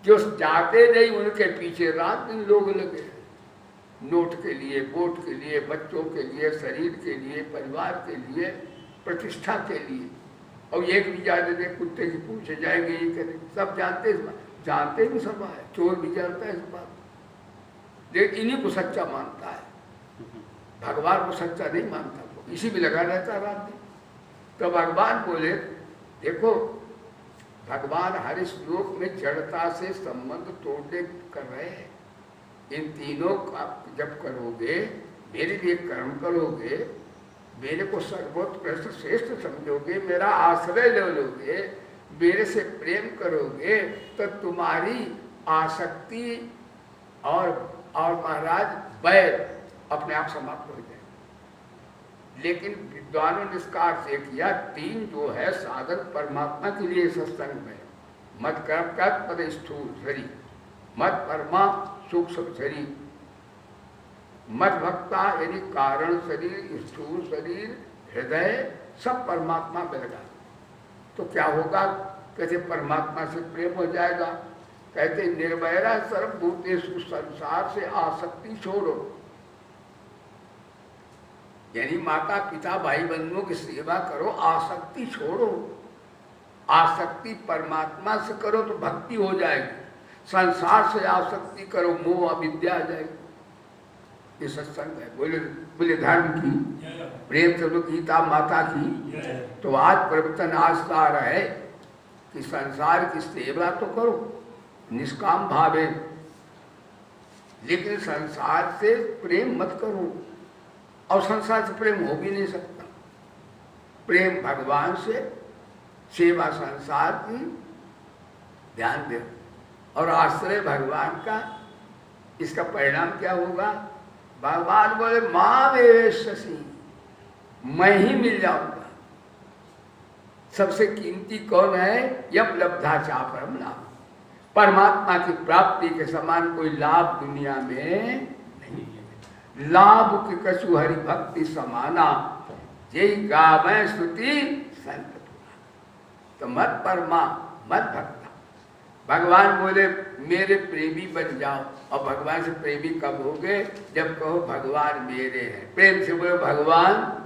जो जाते नहीं उनके पीछे रात दिन लोग लगे, नोट के लिए, वोट के लिए, बच्चों के लिए, शरीर के लिए, परिवार के लिए, प्रतिष्ठा के लिए। और एक भी जाते थे कुत्ते की पूछे जाएंगे ये करें, सब जानते भी सब है, चोर भी जानता है इस बात, लेकिन इन्हीं को सच्चा मानता है। भगवान को सच्चा नहीं मानता, वो इसी में लगा रहता रात दिन। तो भगवान बोले देखो, भगवान हर श्लोक में जड़ता से संबंध तोड़ने कर रहे हैं। इन तीनों का जब करोगे, मेरे लिए कर्म करोगे, मेरे को सर्वोत्कृष्ट श्रेष्ठ समझोगे, मेरा आश्रय ले लोगे, मेरे से प्रेम करोगे, तो तुम्हारी आसक्ति और महाराज बैर अपने आप समाप्त हो जाए। लेकिन विद्वानों ने निष्कार से किया, तीन जो है साधन परमात्मा के लिए सत्संग में, मत कर्म का पद स्थूल शरीर, मत परमा सूक्ष्म शरीर, मत भक्ता यानी कारण शरीर, स्थूल शरीर, हृदय, सब परमात्मा में लगा। तो क्या होगा? कहते परमात्मा से प्रेम हो जाएगा। कहते निर्वैरा सर्वभूतेषु, संसार से आसक्ति छोड़ो। यानी माता पिता भाई बंधुओं की सेवा करो, आसक्ति छोड़ो। आसक्ति परमात्मा से करो तो भक्ति हो जाएगी। संसार से आसक्ति करो, मोह अविद्या आ जाएगी। ये सत्संग है। बोले धर्म की, प्रेम से गीता माता की। तो आज प्रवचन आस्था है कि संसार की सेवा तो करो निष्काम भावे, लेकिन संसार से प्रेम मत करो। और संसार से प्रेम हो भी नहीं सकता। प्रेम भगवान से, सेवा संसार की, ध्यान दे, और आश्रय भगवान का। इसका परिणाम क्या होगा? भगवान बोले मां वेशसी, मैं ही मिल जाऊंगा। सबसे कीमती कौन है? यम लब्धा चापरम लाभ। परमात्मा की प्राप्ति के समान कोई लाभ दुनिया में नहीं है। लाभ की कछु हरि भक्ति समाना, जय गावे स्तुति संत। तो मत परमा मत भक्ता। भगवान बोले मेरे प्रेमी बन जाओ। और भगवान से प्रेमी कब होगे? जब कहो भगवान मेरे हैं। प्रेम से बोलो भगवान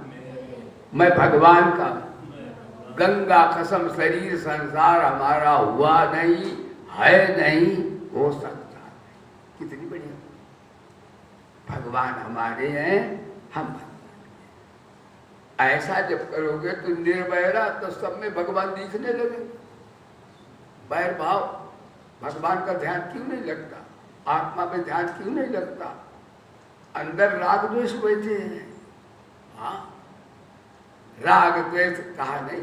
मैं भगवान का। गंगा कसम शरीर संसार हमारा हुआ नहीं, है नहीं, हो सकता नहीं। कितनी बढ़िया। भगवान हमारे हैं, हम भगवान। ऐसा जब करोगे तो निर्वैरा, तो सब में भगवान दिखने लगे। बैर भाव, भगवान का ध्यान क्यों नहीं लगता? आत्मा में ध्यान क्यों नहीं लगता? अंदर राग द्वेष बैठे हैं। हाँ, राग द्वेष कहा नहीं।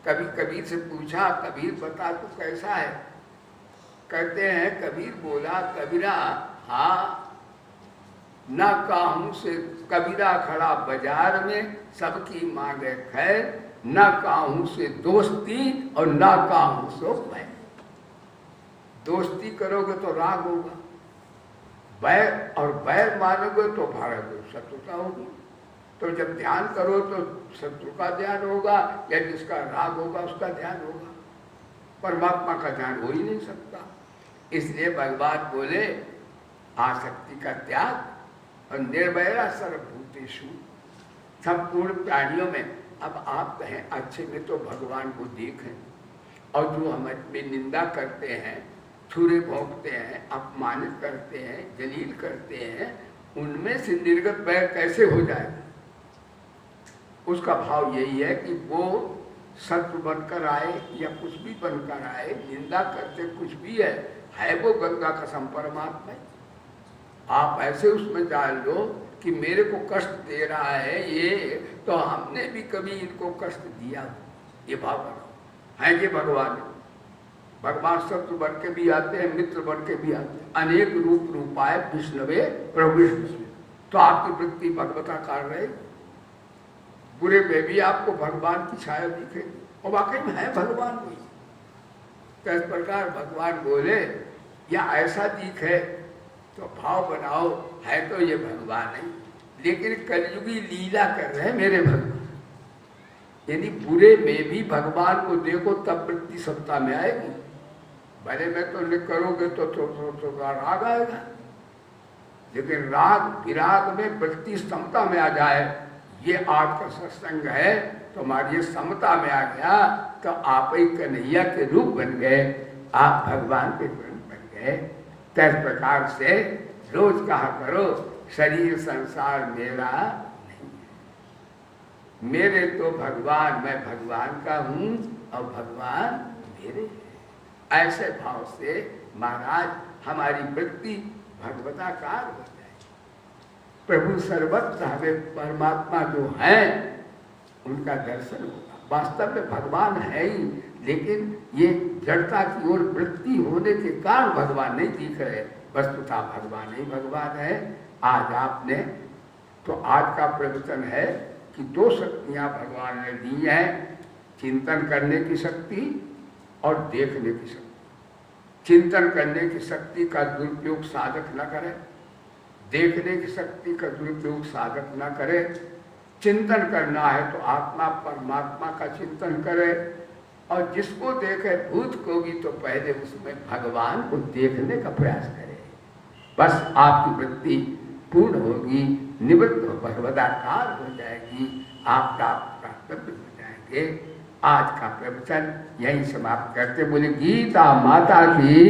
कभी कबीर से पूछा, कबीर बता तू कैसा है? कहते हैं कबीर बोला, कबीरा हाँ न काहू से, कबीरा खड़ा बाजार में सबकी मांगे खैर, न काहू से दोस्ती और न काहू से बैर। दोस्ती करोगे तो राग होगा, बैर और बैर मानोगे तो भारत शत्रुता होगी। तो जब ध्यान करो तो शत्रु का ध्यान होगा, या जिसका राग होगा उसका ध्यान होगा। परमात्मा का ध्यान हो ही नहीं सकता। इसलिए भगवान बोले आसक्ति का त्याग और निर्वैरा सर्वभूतेषु, संपूर्ण प्राणियों में। अब आप कहें अच्छे में तो भगवान को देखें, और जो हमें निंदा करते हैं, छुरे भोंकते हैं, अपमानित करते हैं, जलील करते हैं, उनमें से निर्गत बैर कैसे हो जाएगा? उसका भाव यही है कि वो सत्य बनकर आए या कुछ भी बनकर आए, निंदा करते कुछ भी है वो गंगा का सम परमात्मा। आप ऐसे उसमें डाल दो कि मेरे को कष्ट दे रहा है ये, तो हमने भी कभी इनको कष्ट दिया, ये भाव बनाओ। है ये भगवान, भगवान शत्रु बन के भी आते हैं, मित्र बन के भी आते हैं, अनेक रूप रूपाए विष्णवे प्रभु विष्णु। तो आपकी वृत्ति भगवताकार रहे, बुरे में भी आपको भगवान की छाया दिखेगी, और वाकई में है भगवान कोई। तो इस प्रकार भगवान बोले या ऐसा दिखे तो भाव बनाओ, है तो ये भगवान है, लेकिन कलयुगी लीला कर रहे हैं मेरे भगवान। यदि बुरे में भी भगवान को देखो तब वृत्ति सत्ता में आएगी, भले में तो करोगे तो राग आएगा, लेकिन राग विराग में वृत्ति समता में आ जाए, ये आज का सत्संग है, तुम्हारी समता में आ गया तो आप ही कन्हैया के रूप बन गए, आप भगवान के रूप बन गए। तो इस प्रकार से रोज कहा करो शरीर संसार मेरा नहीं है, मेरे तो भगवान, मैं भगवान का हूँ और भगवान मेरे हैं। ऐसे भाव से महाराज हमारी वृत्ति भगवताकार हो जाए। प्रभु सर्वत्र हमें परमात्मा जो है उनका दर्शन होगा। वास्तव में भगवान है ही, लेकिन ये जड़ता की ओर वृत्ति होने के कारण भगवान नहीं दिख रहे, वस्तुतः भगवान ही भगवान है। आज आपने तो आज का प्रवचन है कि दो शक्तियां भगवान ने दी हैं, चिंतन करने की शक्ति और देखने की शक्ति। चिंतन करने की शक्ति का दुरुपयोग साधक न करे, देखने की शक्ति का दुरुपयोग साधक न करे। चिंतन करना है तो आत्मा परमात्मा का चिंतन करे, और जिसको देखे भूत को भी तो पहले उसमें भगवान को देखने का प्रयास करे। बस आपकी वृत्ति पूर्ण होगी, निवृत्त भगवदाकार हो जाएगी, आपका प्राप्त हो जाएंगे। आज का प्रवचन यही समाप्त करते बोले गीता माता की।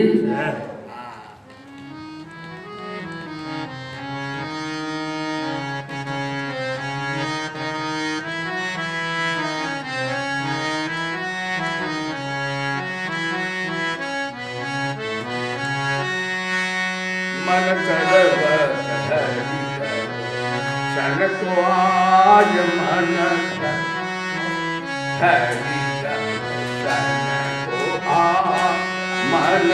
मन सन को आज मन हरि सन को आ मन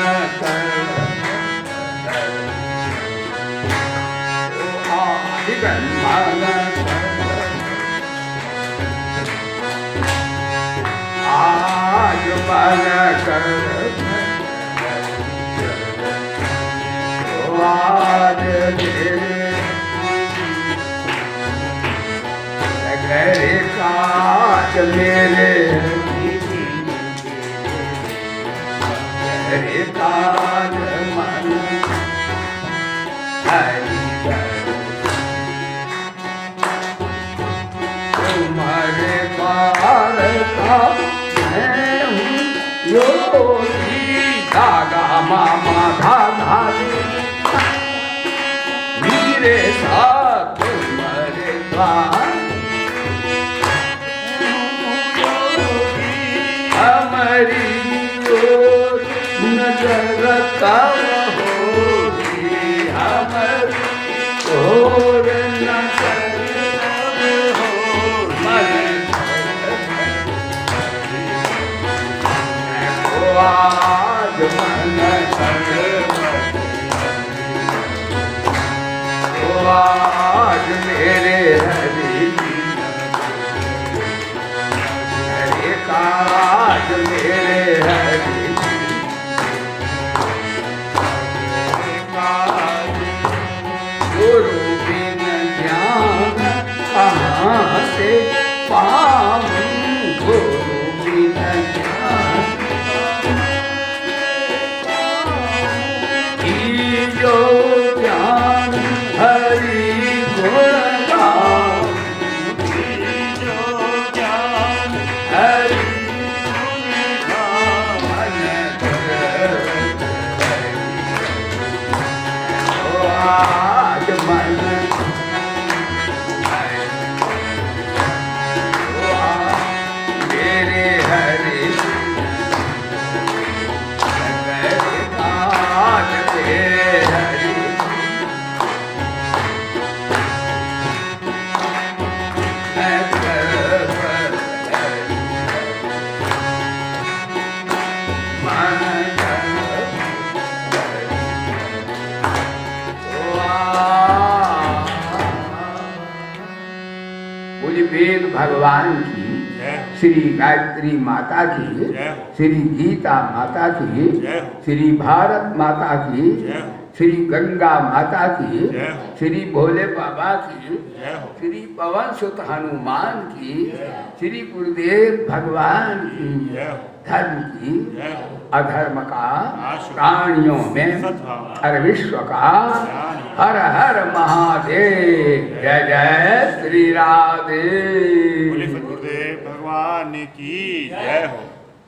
आज मन कर आज घरे काज मेरे घरे काज मन हरि तुम्हारे पार का मैं हूँ योगी धागा मामा धागा मेरे साथ तुम्हारे पास हमारी ओर नजर कब होगी, हमारी ओर नजर हो आज मन आज मेरे हरि हरे काज मेरे हरि गुरु बिन ज्ञान कहाँ से पाऊं, गुरु बिन ज्ञान जो ज्ञान हरि गुण गान, जो ज्ञान हरि गुण गान आज मन भगवान की, जय हो, श्री गायत्री माता की, जय हो, श्री गीता माता की, जय हो, श्री भारत माता की, जय हो, श्री गंगा माता की, जय हो, श्री भोले बाबा की, जय हो, श्री पवन सुत हनुमान की, श्री गुरुदेव भगवान की, जय हो, धर्म की, जय हो, अधर्म का नाश हो, प्राणियों में, सद्भावना, हर विश्व का, ज्ञान हो, हर हर महादेव, जय जय श्री राधे। बोले सद्गुरुदेव भगवान की जय हो।